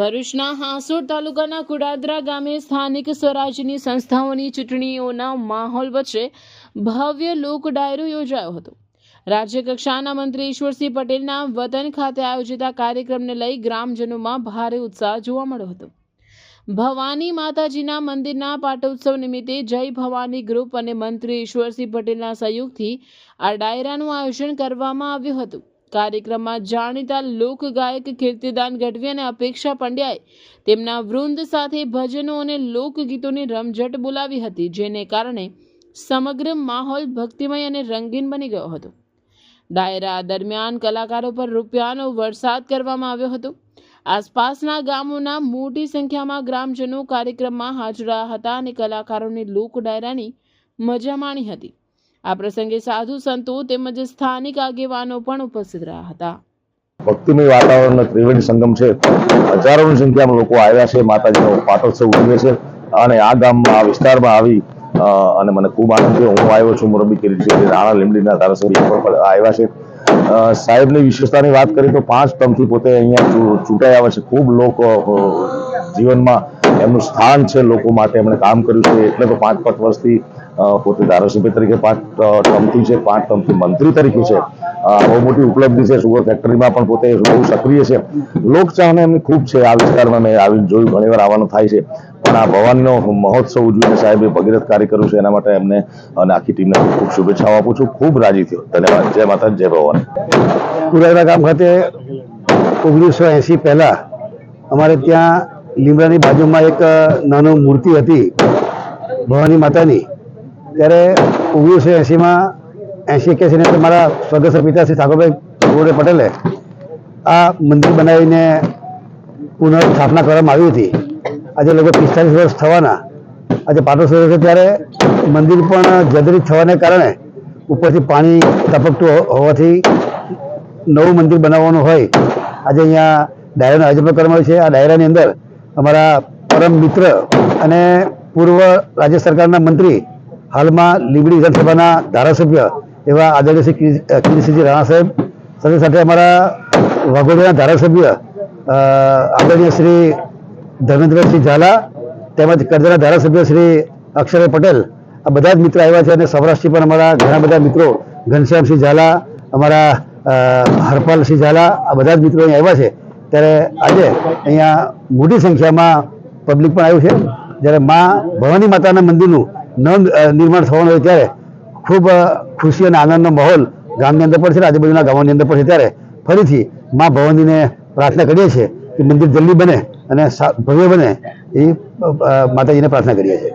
ભરૂચના હાંસોડ તાલુકાના કુડાદરા ગામે સ્થાનિક સ્વરાજ્યની સંસ્થાઓની ચૂંટણીઓના માહોલ વચ્ચે ભવ્ય લોક ડાયરો યોજાયો હતો। રાજ્યકક્ષાના મંત્રી ઈશ્વરસિંહ પટેલના વતન ખાતે આયોજિત આ કાર્યક્રમને લઈ ગ્રામજનોમાં ભારે ઉત્સાહ જોવા મળ્યો હતો। ભવાની માતાજીના મંદિરના પાટોત્સવ નિમિત્તે જય ભવાની ગ્રુપ અને મંત્રી ઈશ્વરસિંહ પટેલના સહયોગથી આ ડાયરાનું આયોજન કરવામાં આવ્યું હતું। કાર્યક્રમમાં જાણીતા લોકગાયક કીર્તિદાન ગઢવી અને અપેક્ષા પંડ્યાએ તેમના વૃંદ સાથે ભજનો અને લોકગીતોની રમઝટ બોલાવી હતી, જેને કારણે સમગ્ર માહોલ ભક્તિમય અને રંગીન બની ગયો હતો। ડાયરા દરમિયાન કલાકારો પર રૂપિયાનો વરસાદ કરવામાં આવ્યો હતો। આસપાસના ગામોના મોટી સંખ્યામાં ગ્રામજનો કાર્યક્રમમાં હાજર રહ્યા હતા અને કલાકારોની લોક ડાયરાની મજા માણી હતી। આ પ્રસંગે સાધુ સંતો તેમજ સ્થાનિક આગેવાનો પણ ઉપસ્થિત રહ્યા હતા। ભક્તિમય વાતાવરણ ત્રિવેણી સંગમ છે। હજારોની સંખ્યામાં લોકો આવ્યા છે, માતાજીનો પાટોત્સવ ઉજવે છે અને આ ગામમાં આ વિસ્તારમાં આવી અને મને ખૂબ આનંદ થયો। હું આવ્યો છું મોરબી કિરીટસિંહ રાણા લીંબડીના ધારાસભ્ય પણ આવ્યા છે। સાહેબની વિશેષતાની વાત કરીએ તો 5 ટર્મથી પોતે અહીંયા ચૂંટાઈ આવે છે। ખૂબ લોકો જીવનમાં એમનું સ્થાન છે, લોકો માટે એમણે કામ કર્યું છે, એટલે તો 5 વર્ષથી પોતે ધારાસભ્ય તરીકે 5 ટર્મથી છે, 5 ટર્મથી મંત્રી તરીકે છે। બહુ મોટી ઉપલબ્ધિ છે। સુગર ફેક્ટરીમાં પણ પોતે બહુ સક્રિય છે। લોકચાહના એમની ખૂબ છે। આ વિસ્તારમાં મેં આવીને જોયું, ઘણીવાર આવવાનું થાય છે, પણ આ ભવાનીનો મહોત્સવ ઉજવીને સાહેબે ભગીરથ કાર્ય કર્યું છે, એના માટે એમને અને આખી ટીમને ખૂબ શુભેચ્છાઓ આપું છું। ખૂબ રાજી થયો। ધન્યવાદ। જય માતા, જય ભવાની। કુડાદરા ગામ ખાતે 1980 પહેલા અમારે ત્યાં લીમડાની બાજુમાં એક નાની મૂર્તિ હતી ભવાની માતાની। ત્યારે 1980માં 80-81ની અંદર મારા સ્વર્ગસ્થ પિતા શ્રી ઠાકોરભાઈ ગોરે પટેલે આ મંદિર બનાવીને પુનઃસ્થાપના કરવામાં આવી હતી। આજે લગભગ 45 વર્ષ થવાના આજે પાટોત્સવ છે, ત્યારે મંદિર પણ જર્જરિત થવાને કારણે ઉપરથી પાણી ટપકતું હોવાથી નવું મંદિર બનાવવાનું હોય આજે અહીંયા ડાયરાનું આયોજન કરવામાં આવ્યું છે। આ ડાયરાની અંદર અમારા પરમ મિત્ર અને પૂર્વ રાજ્ય સરકારના મંત્રી, હાલમાં લીંબડી વિધાનસભાના ધારાસભ્ય એવા આદરણીય શ્રી કિરીટસિંહ રાણા સાહેબ, સાથે સાથે અમારા વાઘોડિયાના ધારાસભ્ય આદરણીય શ્રી ધર્મેન્દ્રસિંહ ઝાલા તેમજ કરજણના ધારાસભ્ય શ્રી અક્ષરભાઈ પટેલ, આ બધા જ મિત્રો આવ્યા છે। અને સૌરાષ્ટ્રથી પણ અમારા ઘણા બધા મિત્રો, ઘનશ્યામસિંહ ઝાલા, અમારા હરપાલસિંહ ઝાલા, આ બધા જ મિત્રો અહીં આવ્યા છે। ત્યારે આજે અહીંયા મોટી સંખ્યામાં પબ્લિક પણ આવ્યું છે। જ્યારે મા ભવાની માતાના મંદિરનું નિર્માણ થવાનું હોય ત્યારે ખૂબ ખુશી અને આનંદનો માહોલ ગામની અંદર પણ છે, આજુબાજુના ગામોની અંદર પણ છે। ત્યારે ફરીથી મા ભવાનીને પ્રાર્થના કરીએ છીએ કે મંદિર જલ્દી બને અને ભવ્ય બને, એ માતાજીને પ્રાર્થના કરીએ છીએ।